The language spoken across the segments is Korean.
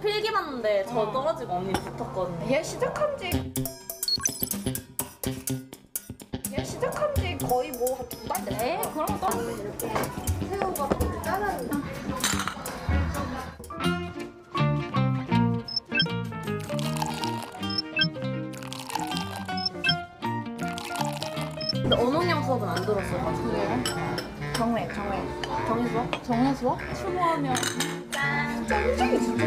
필기 봤는데 저 떨어지고 언니 붙었거든요. 얘 시작한 지 거의 뭐 한 2달 됐어. 네? 그런 거 떨어지고 이렇게 새우가 잘라는. 근데 언어영 수업은 안 들었어요. 정회. 정의 수업? 정의 수업? 추모하면 짱짱이 진짜.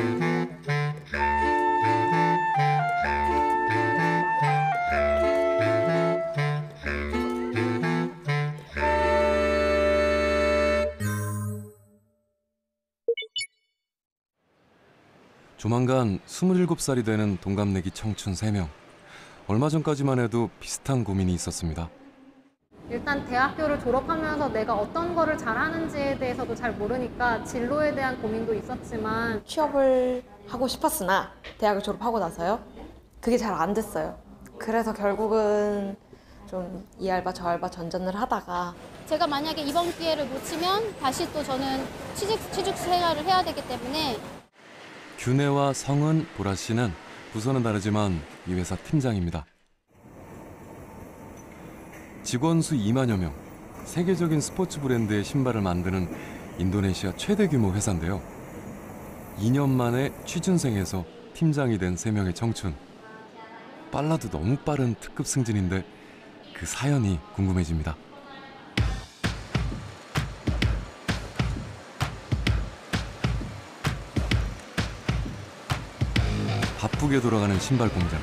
조만간 27살이 되는 동갑내기 청춘 3명. 얼마 전까지만 해도 비슷한 고민이 있었습니다. 일단 대학교를 졸업하면서 내가 어떤 거를 잘하는지에 대해서도 잘 모르니까 진로에 대한 고민도 있었지만 취업을 하고 싶었으나 대학을 졸업하고 나서요. 그게 잘 안 됐어요. 그래서 결국은 좀 이 알바 저 알바 전전을 하다가 제가 만약에 이번 기회를 놓치면 다시 또 저는 취직 생활을 해야 되기 때문에 균혜와 성은, 보라 씨는 부서는 다르지만 이 회사 팀장입니다. 직원 수 2만여 명, 세계적인 스포츠 브랜드의 신발을 만드는 인도네시아 최대 규모 회사인데요. 2년 만에 취준생에서 팀장이 된 3명의 청춘. 빨라도 너무 빠른 특급 승진인데 그 사연이 궁금해집니다. 바쁘게 돌아가는 신발 공장.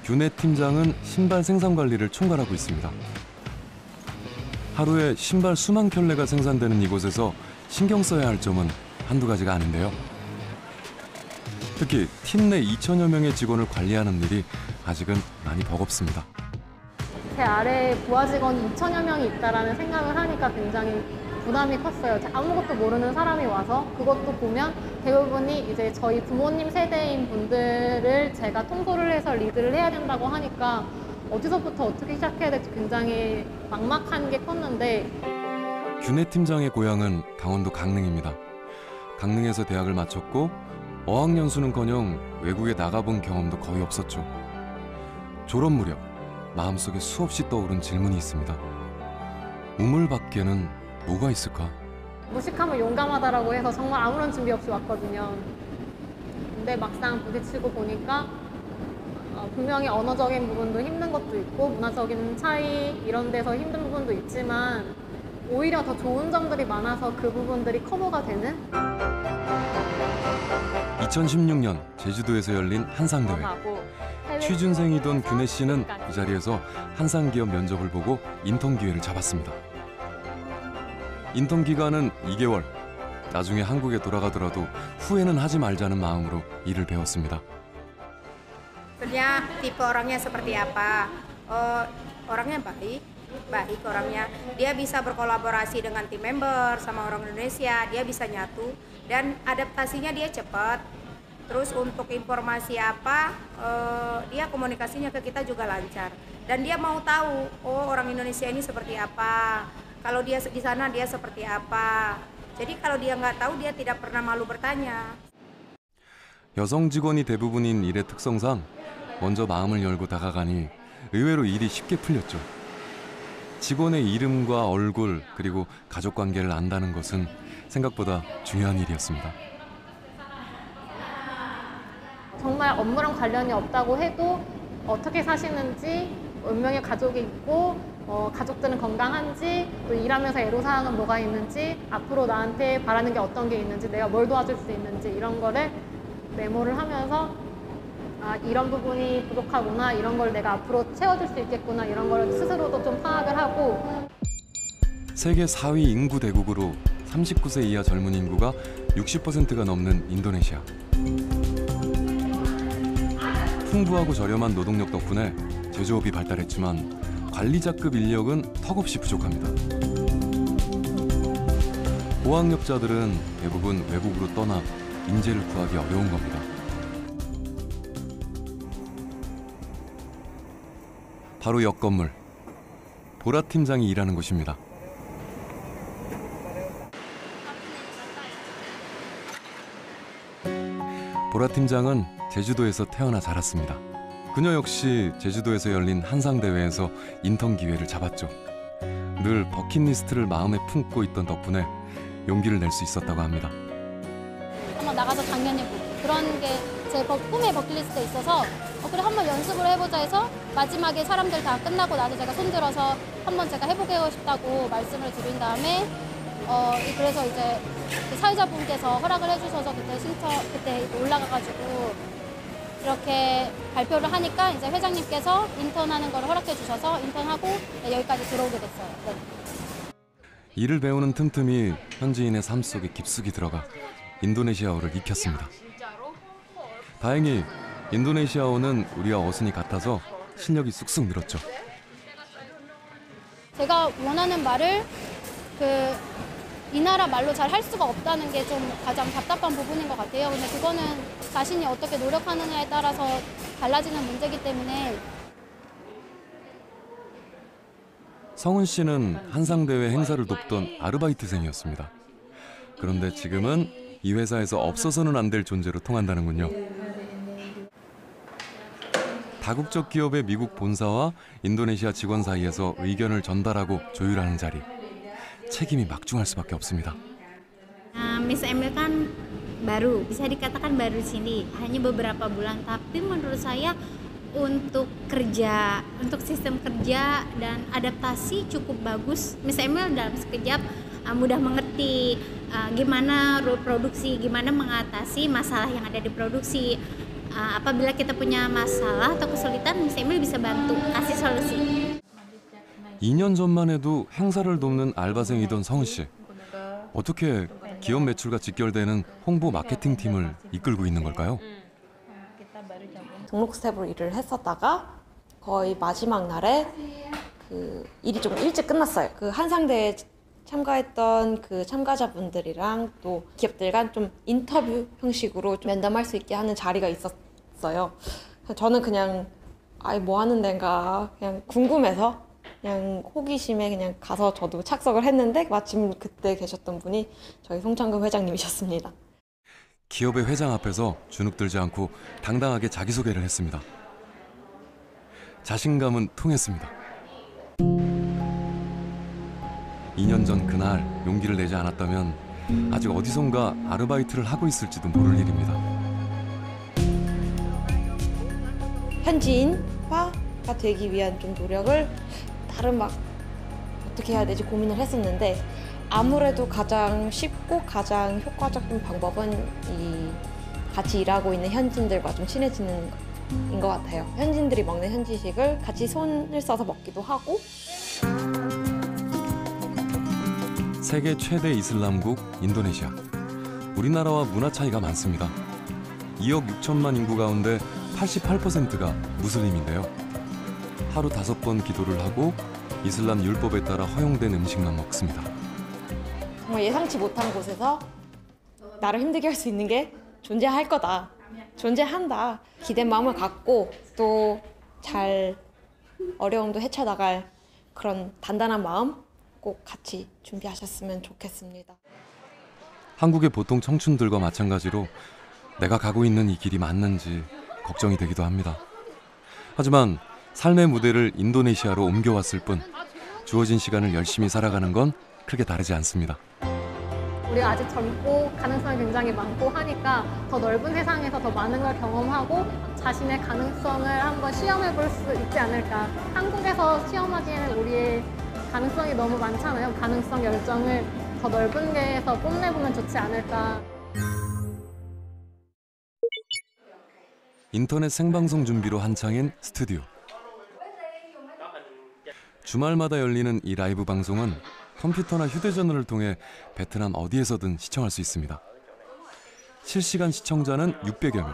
균혜 팀장은 신발 생산 관리를 총괄하고 있습니다. 하루에 신발 수만 켤레가 생산되는 이곳에서 신경 써야 할 점은 한두 가지가 아닌데요. 특히 팀 내 2천여 명의 직원을 관리하는 일이 아직은 많이 버겁습니다. 제 아래에 부하 직원이 2천여 명이 있다라는 생각을 하니까 굉장히 부담이 컸어요. 아무것도 모르는 사람이 와서 그것도 보면 대부분이 이제 저희 부모님 세대인 분들을 제가 통솔을 해서 리드를 해야 된다고 하니까 어디서부터 어떻게 시작해야 될지 굉장히 막막한 게 컸는데 균혜 팀장의 고향은 강원도 강릉입니다. 강릉에서 대학을 마쳤고 어학연수는커녕 외국에 나가본 경험도 거의 없었죠. 졸업 무렵 마음속에 수없이 떠오른 질문이 있습니다. 우물 밖에는 뭐가 있을까? 무식하면 용감하다라고 해서 정말 아무런 준비 없이 왔거든요. 근데 막상 부딪히고 보니까 분명히 언어적인 부분도 힘든 것도 있고 문화적인 차이 이런 데서 힘든 부분도 있지만 오히려 더 좋은 점들이 많아서 그 부분들이 커버가 되는? 2016년 제주도에서 열린 한상대회. 취준생이던 균혜 씨는 이 자리에서 한상기업 면접을 보고 인턴 기회를 잡았습니다. 인턴 기간은 2개월. 나중에 한국에 돌아가더라도 후회는 하지 말자는 마음으로 일을 배웠습니다. Sebenarnya tipe orangnya seperti apa? Orangnya baik orangnya. Dia bisa berkolaborasi dengan tim member sama orang Indonesia, dia bisa nyatu dan adaptasinya dia cepat. Terus untuk informasi apa, dia komunikasinya ke kita juga lancar. Dan dia mau tahu, oh orang Indonesia ini seperti apa. Kalau dia di sana dia seperti apa. Jadi kalau dia nggak tahu dia tidak pernah malu bertanya. 여성 직원이 대부분인 일의 특성상 먼저 마음을 열고 다가가니 의외로 일이 쉽게 풀렸죠. 직원의 이름과 얼굴 그리고 가족 관계를 안다는 것은 생각보다 중요한 일이었습니다. 정말 업무랑 관련이 없다고 해도 어떻게 사시는지, 몇 명의 가족이 있고 가족들은 건강한지, 또 일하면서 애로사항은 뭐가 있는지, 앞으로 나한테 바라는 게 어떤 게 있는지, 내가 뭘 도와줄 수 있는지 이런 거를 메모를 하면서 이런 부분이 부족하구나, 이런 걸 내가 앞으로 채워줄 수 있겠구나, 이런 걸 스스로도 좀 파악을 하고. 세계 4위 인구 대국으로 39세 이하 젊은 인구가 60%가 넘는 인도네시아. 풍부하고 저렴한 노동력 덕분에 제조업이 발달했지만 관리자급 인력은 턱없이 부족합니다. 고학력자들은 대부분 외국으로 떠나 인재를 구하기 어려운 겁니다. 바로 옆 건물, 보라 팀장이 일하는 곳입니다. 보라 팀장은 제주도에서 태어나 자랐습니다. 그녀 역시 제주도에서 열린 한상 대회에서 인턴 기회를 잡았죠. 늘 버킷리스트를 마음에 품고 있던 덕분에 용기를 낼 수 있었다고 합니다. 한번 나가서 당연해보고 그런 게 제 꿈의 버킷리스트에 있어서 그래 한번 연습을 해보자 해서 마지막에 사람들 다 끝나고 나서 제가 손들어서 한번 제가 해보고 싶다고 말씀을 드린 다음에 그래서 이제 그 사회자분께서 허락을 해주셔서 그때 올라가가지고 이렇게 발표를 하니까 이제 회장님께서 인턴하는 걸 허락해 주셔서 인턴하고 여기까지 들어오게 됐어요. 네. 일을 배우는 틈틈이 현지인의 삶 속에 깊숙이 들어가 인도네시아어를 익혔습니다. 다행히 인도네시아어는 우리와 어순이 같아서 실력이 쑥쑥 늘었죠. 제가 원하는 말을 이 나라 말로 잘 할 수가 없다는 게 좀 가장 답답한 부분인 것 같아요. 근데 그거는 자신이 어떻게 노력하느냐에 따라서 달라지는 문제이기 때문에. 성은 씨는 한상대회 행사를 돕던 아르바이트생이었습니다. 그런데 지금은 이 회사에서 없어서는 안 될 존재로 통한다는군요. 다국적 기업의 미국 본사와 인도네시아 직원 사이에서 의견을 전달하고 조율하는 자리. 책임이 막중할 수밖에 없습니다. Miss Emil kan baru, bisa dikatakan baru di sini, hanya beberapa bulan. Tapi menurut saya untuk kerja, untuk sistem kerja dan adaptasi cukup bagus. Miss Emil dalam sekejap mudah mengerti gimana produksi, gimana mengatasi masalah yang ada di produksi. Apabila kita punya masalah atau kesulitan, Miss Emil bisa bantu kasih solusi. 2년 전만 해도 행사를 돕는 알바생이던 성은 씨. 어떻게 기업 매출과 직결되는 홍보 마케팅 팀을 이끌고 있는 걸까요? 등록 스텝으로 일을 했었다가 거의 마지막 날에 일이 좀 일찍 끝났어요. 한상대에 참가했던 참가자분들이랑 또 기업들과 좀 인터뷰 형식으로 좀 면담할 수 있게 하는 자리가 있었어요. 저는 그냥 뭐 하는 데인가 그냥 궁금해서 그냥 호기심에 그냥 가서 저도 착석을 했는데 마침 그때 계셨던 분이 저희 송창금 회장님이셨습니다. 기업의 회장 앞에서 주눅들지 않고 당당하게 자기소개를 했습니다. 자신감은 통했습니다. 2년 전 그날 용기를 내지 않았다면 아직 어디선가 아르바이트를 하고 있을지도 모를 일입니다. 현지인화가 되기 위한 좀 노력을 다른 어떻게 해야 되지 고민을 했었는데 아무래도 가장 쉽고 가장 효과적인 방법은 같이 일하고 있는 현지인들과 좀 친해지는 인 것 같아요. 현지인들이 먹는 현지식을 같이 손을 써서 먹기도 하고. 세계 최대 이슬람국 인도네시아. 우리나라와 문화 차이가 많습니다. 2억 6천만 인구 가운데 88%가 무슬림인데요. 하루 5번 기도를 하고 이슬람 율법에 따라 허용된 음식만 먹습니다. 정말 예상치 못한 곳에서 나를 힘들게 할 수 있는 게 존재할 거다. 존재한다. 기댄 마음을 갖고 또 잘 어려움도 헤쳐나갈 그런 단단한 마음 꼭 같이 준비하셨으면 좋겠습니다. 한국의 보통 청춘들과 마찬가지로 내가 가고 있는 이 길이 맞는지 걱정이 되기도 합니다. 하지만 삶의 무대를 인도네시아로 옮겨왔을 뿐 주어진 시간을 열심히 살아가는 건 크게 다르지 않습니다. 우리가 아직 젊고 가능성이 굉장히 많고 하니까 더 넓은 세상에서 더 많은 걸 경험하고 자신의 가능성을 한번 시험해 볼 수 있지 않을까. 한국에서 시험하기에는 우리의 가능성이 너무 많잖아요. 가능성 열정을 더 넓은 데에서 뽐내보면 좋지 않을까. 인터넷 생방송 준비로 한창인 스튜디오. 주말마다 열리는 이 라이브 방송은 컴퓨터나 휴대전화를 통해 베트남 어디에서든 시청할 수 있습니다. 실시간 시청자는 600여 명,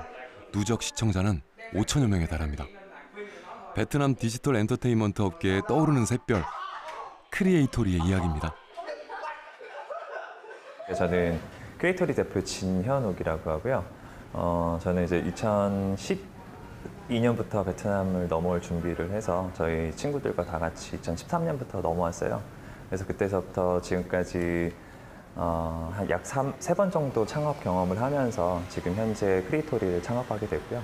누적 시청자는 5천여 명에 달합니다. 베트남 디지털 엔터테인먼트 업계에 떠오르는 샛별, 크리에이토리의 이야기입니다. 저는 크리에이토리 대표 진현욱이라고 하고요. 저는 이제 2012년부터 베트남을 넘어올 준비를 해서 저희 친구들과 다 같이 2013년부터 넘어왔어요. 그래서 그때서부터 지금까지 약 3번 정도 창업 경험을 하면서 지금 현재 크리에이토리를 창업하게 됐고요.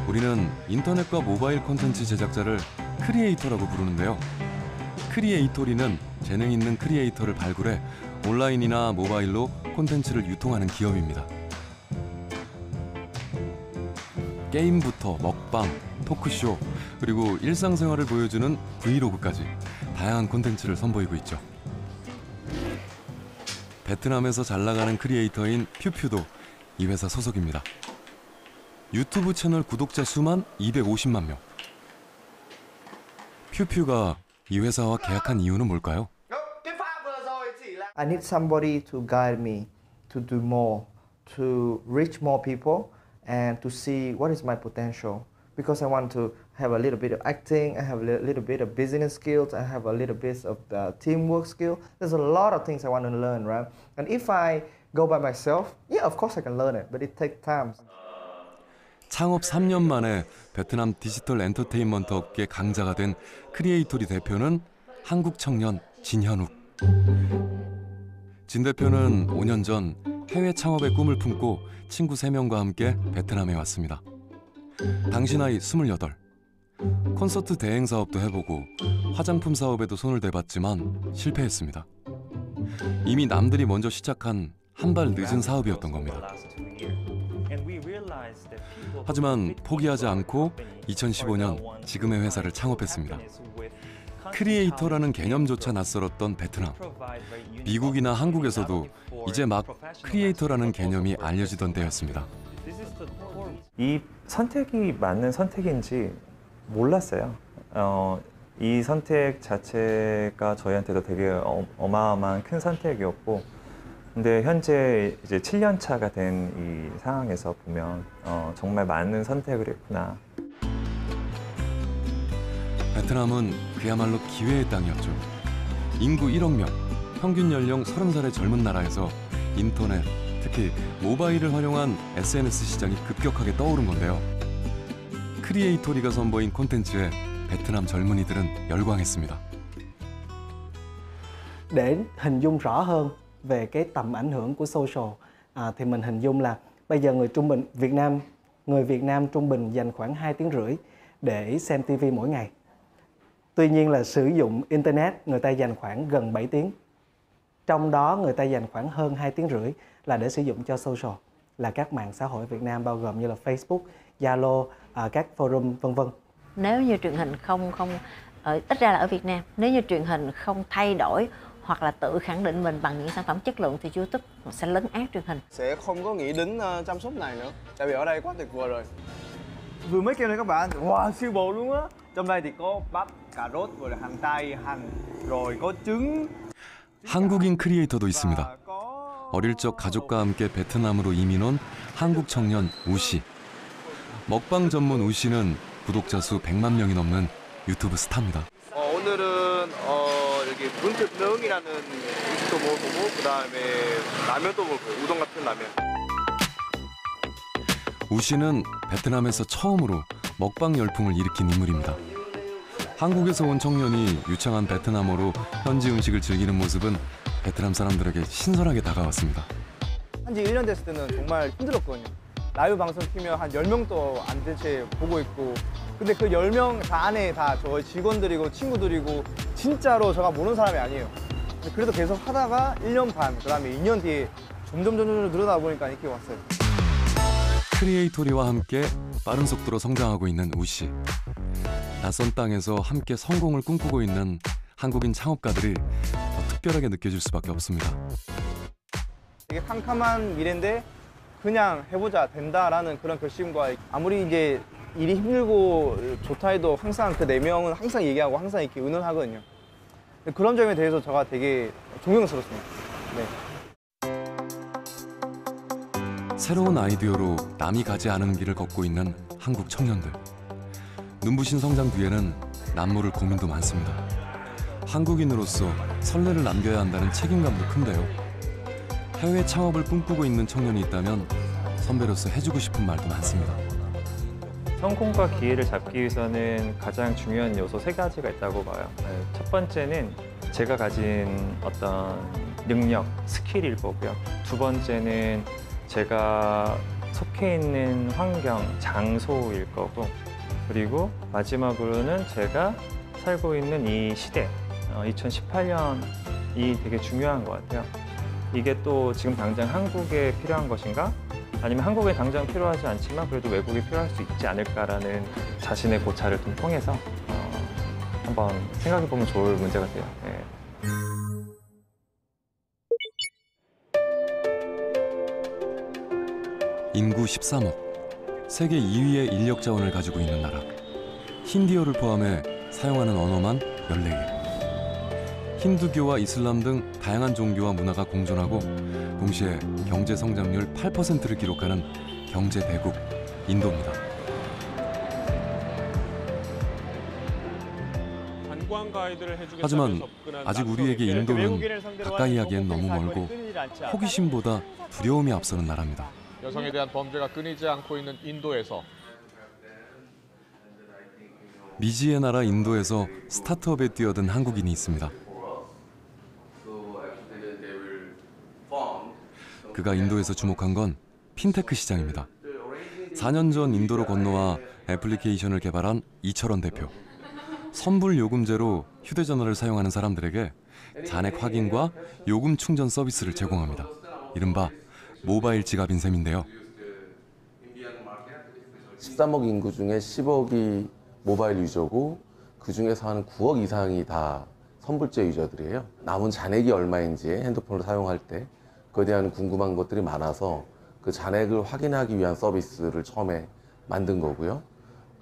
우리는 인터넷과 모바일 콘텐츠 제작자를 크리에이터라고 부르는데요. 크리에이토리는 재능 있는 크리에이터를 발굴해 온라인이나 모바일로 콘텐츠를 유통하는 기업입니다. 게임부터 먹방, 토크쇼, 그리고 일상생활을 보여주는 브이로그까지 다양한 콘텐츠를 선보이고 있죠. 베트남에서 잘 나가는 크리에이터인 퓨퓨도 이 회사 소속입니다. 유튜브 채널 구독자 수만 250만 명. 퓨퓨가 이 회사와 계약한 이유는 뭘까요? I need somebody to guide me to do more, to reach more people and to see what is my potential. Because I want to have a little bit of acting, I have a little bit of business skills, I have a little bit of the teamwork skill. There's a lot of things I want to learn, right? And if I go by myself, yeah, of course I can learn it, but it takes time. 창업 3년 만에 베트남 디지털 엔터테인먼트 업계 강자가 된 크리에이토리 대표는 한국 청년 진현욱. 진 대표는 5년 전 해외 창업의 꿈을 품고 친구 3명과 함께 베트남에 왔습니다. 당시 나이 28. 콘서트 대행 사업도 해보고 화장품 사업에도 손을 대봤지만 실패했습니다. 이미 남들이 먼저 시작한 한 발 늦은 사업이었던 겁니다. 하지만 포기하지 않고 2015년 지금의 회사를 창업했습니다. 크리에이터라는 개념조차 낯설었던 베트남. 미국이나 한국에서도 이제 막 크리에이터라는 개념이 알려지던 때였습니다. 이 선택이 맞는 선택인지 몰랐어요. 이 선택 자체가 저희한테도 되게 어마어마한 큰 선택이었고, 근데 현재 이제 7년 차가 된 이 상황에서 보면 정말 많은 선택을 했구나. 베트남은 그야말로 기회의 땅이었죠. 인구 1억 명, 평균 연령 30살의 젊은 나라에서 인터넷, 특히 모바일을 활용한 SNS 시장이 급격하게 떠오른 건데요. 크리에이토리가 선보인 콘텐츠에 베트남 젊은이들은 열광했습니다. Để hình dung rõ hơn về cái tầm ảnh hưởng của social thì mình hình dung là bây giờ người Việt Nam trung bình dành khoảng 2 tiếng rưỡi để xem TV mỗi ngày. Tuy nhiên là sử dụng internet người ta dành khoảng gần 7 tiếng. Trong đó người ta dành khoảng hơn 2 tiếng rưỡi là để sử dụng cho social, là các mạng xã hội Việt Nam bao gồm như là Facebook, Zalo, các forum vân vân. Nếu như truyền hình không ít ra là ở Việt Nam, nếu như truyền hình không thay đổi hoặc là tự khẳng định mình bằng những sản phẩm chất lượng thì YouTube sẽ lấn át truyền hình. Sẽ không có nghĩ đến chăm sóc này nữa, tại vì ở đây quá tuyệt vời rồi. Vừa mới kêu này các bạn, wow siêu bổ luôn á. Trong đây thì có bắp, cà rốt, rồi là hành tây, hành, rồi có trứng. 한국인 크리에이터도 있습니다. 어릴 적 가족과 함께 베트남으로 이민 온 한국 청년 우 씨. 먹방 전문 우 씨는 구독자 수 100만 명이 넘는 유튜브 스타입니다. 오늘은 여기 문특능이라는 음식도 먹어보고 그다음에 라면도 먹어요. 우동 같은 라면. 우 씨는 베트남에서 처음으로 먹방 열풍을 일으킨 인물입니다. 한국에서 온 청년이 유창한 베트남어로 현지 음식을 즐기는 모습은 베트남 사람들에게 신선하게 다가왔습니다. 한지 1년 됐을 때는 정말 힘들었거든요. 라이브 방송 키면 한 10명도 안 된 채 보고 있고, 근데 그 10명 다 안에 다 저희 직원들이고 친구들이고 진짜로 제가 모르는 사람이 아니에요. 그래도 계속 하다가 1년 반, 그 다음에 2년 뒤에 점점 늘어나다 보니까 이렇게 왔어요. 크리에이토리와 함께 빠른 속도로 성장하고 있는 우 씨. 낯선 땅에서 함께 성공을 꿈꾸고 있는 한국인 창업가들이 더 특별하게 느껴질 수밖에 없습니다. 되게 캄캄한 미래인데 그냥 해보자, 된다라는 그런 결심과, 아무리 이제 일이 힘들고 좋다 해도 항상 그 4명은 항상 얘기하고 항상 이렇게 의논하거든요. 그런 점에 대해서 제가 되게 존경스럽습니다. 네. 새로운 아이디어로 남이 가지 않은 길을 걷고 있는 한국 청년들. 눈부신 성장 뒤에는 남모를 고민도 많습니다. 한국인으로서 선례를 남겨야 한다는 책임감도 큰데요. 해외 창업을 꿈꾸고 있는 청년이 있다면 선배로서 해주고 싶은 말도 많습니다. 성공과 기회를 잡기 위해서는 가장 중요한 요소 3가지가 있다고 봐요. 첫 번째는 제가 가진 어떤 능력, 스킬일 거고요. 두 번째는 제가 속해 있는 환경, 장소일 거고, 그리고 마지막으로는 제가 살고 있는 이 시대, 2018년이 되게 중요한 것 같아요. 이게 또 지금 당장 한국에 필요한 것인가? 아니면 한국에 당장 필요하지 않지만 그래도 외국에 필요할 수 있지 않을까라는 자신의 고찰을 좀 통해서 한번 생각해보면 좋을 문제 같아요. 네. 인구 13억, 세계 2위의 인력 자원을 가지고 있는 나라. 힌디어를 포함해 사용하는 언어만 14개. 힌두교와 이슬람 등 다양한 종교와 문화가 공존하고 동시에 경제 성장률 8%를 기록하는 경제 대국 인도입니다. 하지만 아직 우리에게 인도는 가까이 하기엔 너무 멀고 호기심보다 두려움이 앞서는 나라입니다. 여성에 대한 범죄가 끊이지 않고 있는 인도에서 미지의 나라 인도에서 스타트업에 뛰어든 한국인이 있습니다. 그가 인도에서 주목한 건 핀테크 시장입니다. 4년 전 인도로 건너와 애플리케이션을 개발한 이철원 대표. 선불 요금제로 휴대전화를 사용하는 사람들에게 잔액 확인과 요금 충전 서비스를 제공합니다. 이른바 모바일 지갑인 셈인데요. 13억 인구 중에 10억이 모바일 유저고 그중에서 한 9억 이상이 다 선불제 유저들이에요. 남은 잔액이 얼마인지 핸드폰을 사용할 때 그에 대한 궁금한 것들이 많아서 그 잔액을 확인하기 위한 서비스를 처음에 만든 거고요.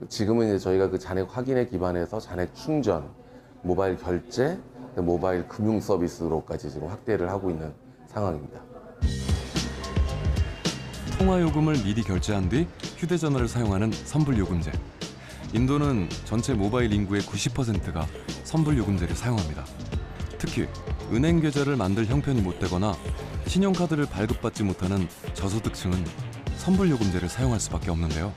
지금은 이제 저희가 그 잔액 확인에 기반해서 잔액 충전, 모바일 결제, 모바일 금융 서비스로까지 지금 확대를 하고 있는 상황입니다. 통화요금을 미리 결제한 뒤 휴대전화를 사용하는 선불요금제. 인도는 전체 모바일 인구의 90%가 선불요금제를 사용합니다. 특히 은행 계좌를 만들 형편이 못 되거나 신용카드를 발급받지 못하는 저소득층은 선불요금제를 사용할 수밖에 없는데요.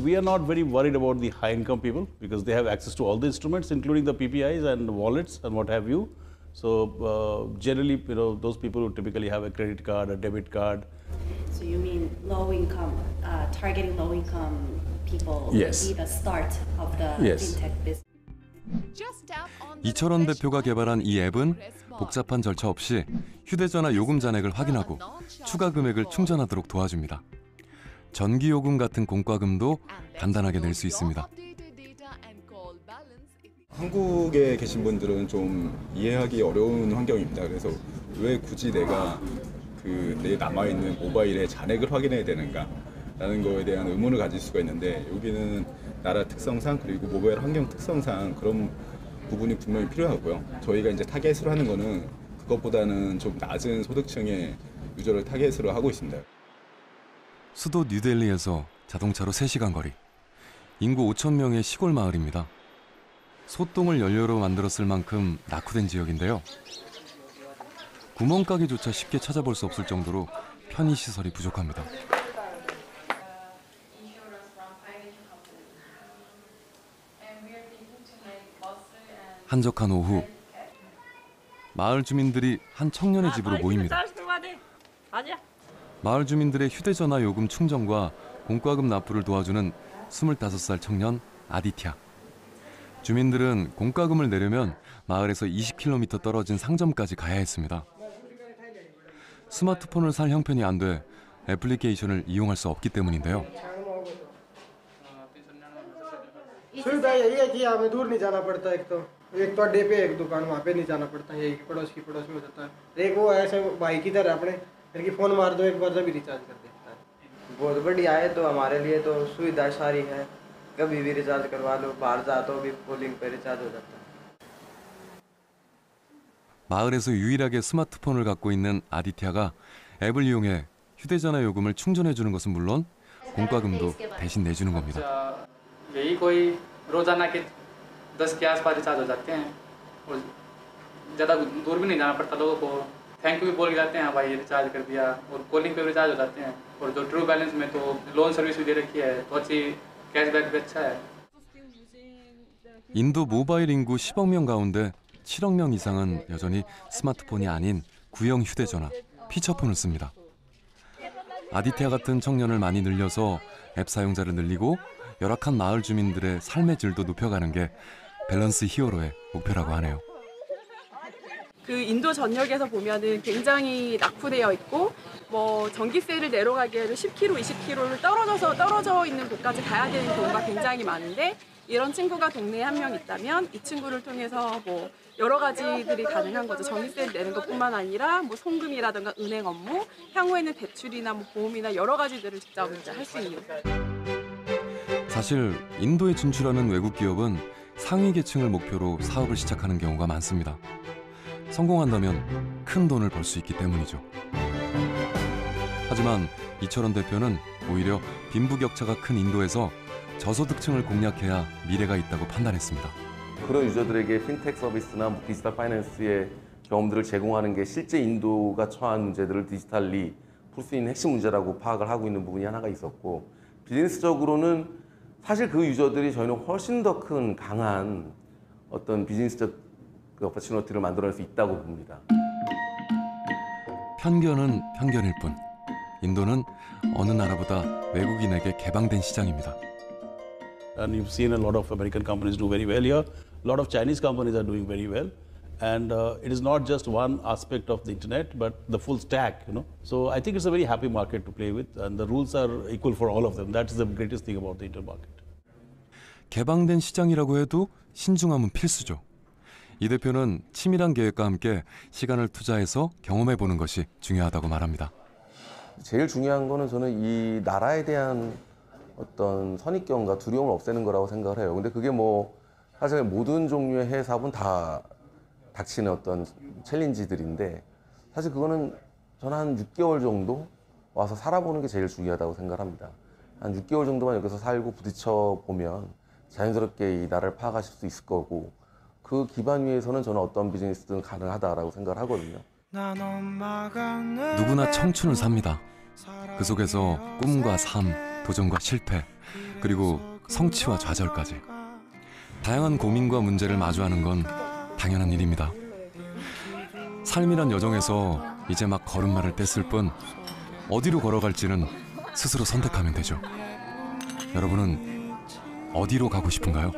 We are not very worried about the high-income people because they have access to all the instruments, including the PPIs and wallets and what have you. So generally, those people who typically have a credit card, a debit card. So you mean low-income, targeting low-income people Yes. would be the start of the Yes. fintech business. 이철원 대표가 개발한 이 앱은 복잡한 절차 없이 휴대전화 요금 잔액을 확인하고 추가 금액을 충전하도록 도와줍니다. 전기요금 같은 공과금도 간단하게 낼 수 있습니다. 한국에 계신 분들은 좀 이해하기 어려운 환경입니다. 그래서 왜 굳이 내가 내 남아있는 모바일에 잔액을 확인해야 되는가 라는 거에 대한 의문을 가질 수가 있는데, 여기는 나라 특성상 그리고 모바일 환경 특성상 그런 부분이 분명히 필요하고요. 저희가 이제 타겟으로 하는 거는 그것보다는 좀 낮은 소득층의 유저를 타겟으로 하고 있습니다. 수도 뉴델리에서 자동차로 3시간 거리. 인구 5천 명의 시골 마을입니다. 소똥을 연료로 만들었을 만큼 낙후된 지역인데요. 구멍가게조차 쉽게 찾아볼 수 없을 정도로 편의시설이 부족합니다. 한적한 오후, 마을 주민들이 한 청년의 집으로 모입니다. 마을 주민들의 휴대전화 요금 충전과 공과금 납부를 도와주는 25살 청년 아디티아. 주민들은 공과금을 내려면 마을에서 20km 떨어진 상점까지 가야 했습니다. 스마트폰을 살 형편이 안 돼 애플리케이션을 이용할 수 없기 때문인데요. सुविधा यही है कि हमें दूर नहीं जाना पड़ता। एक तो अड्डे पे एक दुकान वहाँ पे नहीं जाना पड़ता है, एक पड़ोस की पड़ोस में हो जाता है। एक वो ऐसे भाई की तरह अपने घर की फ़ोन मार दो एक बार जब रिचार्ज कर देता है। बहुत बढ़िया है, तो हमारे लिए तो सुविधा सारी है, कभी भी रिचार्ज करवा लो, बाहर जा तो भी कॉलिंग पे रिचार्ज हो जाता है। 마을에서 유일하게 스마트폰을 갖고 있는 아디티아가 앱을 이용해 휴대전화 요금을 충전해주는 것은 물론 공과금도 대신 내주는 겁니다. यही कोई रोजाना के 10 के आसपास रिचार्ज हो जाते हैं और ज़्यादा दूर भी नहीं जाना पड़ता लोगों को, थैंक यू भी बोल के जाते हैं, भाई रिचार्ज कर दिया, और कॉलिंग पे भी रिचार्ज हो जाते हैं। और जो ट्रू बैलेंस में तो लोन सर्विस भी दे रखी है, तो अच्छी कैशबैक भी अच्छा है। 인도 모바일 인구 10억 명 가운데 7억 명 이상은 여전히 스마트폰이 아닌 구형 휴대전화, 피처폰을 씁니다. 아디테아 같은 청년을 많이 늘려서 앱 사용자를 늘리고 열악한 마을 주민들의 삶의 질도 높여가는 게 밸런스 히어로의 목표라고 하네요. 그 인도 전역에서 보면은 굉장히 낙후되어 있고 뭐 전기세를 내려가기에도 10km, 20km를 떨어져 있는 곳까지 가야 되는 경우가 굉장히 많은데 이런 친구가 동네에 한 명 있다면 이 친구를 통해서 뭐 여러 가지들이 가능한 거죠. 전기세를 내는 것뿐만 아니라 뭐 송금이라든가 은행 업무, 향후에는 대출이나 뭐 보험이나 여러 가지들을 직접 할 수 있는. 사실 인도에 진출하는 외국 기업은 상위 계층을 목표로 사업을 시작하는 경우가 많습니다. 성공한다면 큰 돈을 벌 수 있기 때문이죠. 하지만 이철원 대표는 오히려 빈부격차가 큰 인도에서 저소득층을 공략해야 미래가 있다고 판단했습니다. 그런 유저들에게 핀텍 서비스나 디지털 파이낸스의 경험들을 제공하는 게 실제 인도가 처한 문제들을 디지털리 풀 수 있는 핵심 문제라고 파악을 하고 있는 부분이 하나가 있었고, 비즈니스적으로는 사실 그 유저들이 저희는 훨씬 더 큰 강한 어떤 비즈니스적 오퍼튜니티를 만들어낼 수 있다고 봅니다. 편견은 편견일 뿐, 인도는 어느 나라보다 외국인에게 개방된 시장입니다. And you've seen a lot of American companies do very well here. A lot of Chinese companies are doing very well. And it is not just one aspect of the internet, but the full stack, you know. So I think it's a very happy market to play with, and the rules are equal for all of them. That's the greatest thing about the internet market. 개방된 시장이라고 해도 신중함은 필수죠. 이 대표는 치밀한 계획과 함께 시간을 투자해서 경험해보는 것이 중요하다고 말합니다. 제일 중요한 거는 저는 이 나라에 대한 어떤 선입견과 두려움을 없애는 거라고 생각을 해요. 근데 그게 뭐 사실 모든 종류의 해외 사업은 다 닥치는 어떤 챌린지들인데, 사실 그거는 저는 한 6개월 정도 와서 살아보는 게 제일 중요하다고 생각을 합니다. 한 6개월 정도만 여기서 살고 부딪혀 보면 자연스럽게 이 나라를 파악하실 수 있을 거고, 그 기반 위에서는 저는 어떤 비즈니스든 가능하다라고 생각을 하거든요. 누구나 청춘을 삽니다. 그 속에서 꿈과 삶, 도전과 실패, 그리고 성취와 좌절까지 다양한 고민과 문제를 마주하는 건 당연한 일입니다. 삶이란 여정에서 이제 막 걸음마를 뗐을 뿐 어디로 걸어갈지는 스스로 선택하면 되죠. 여러분은 어디로 가고 싶은가요?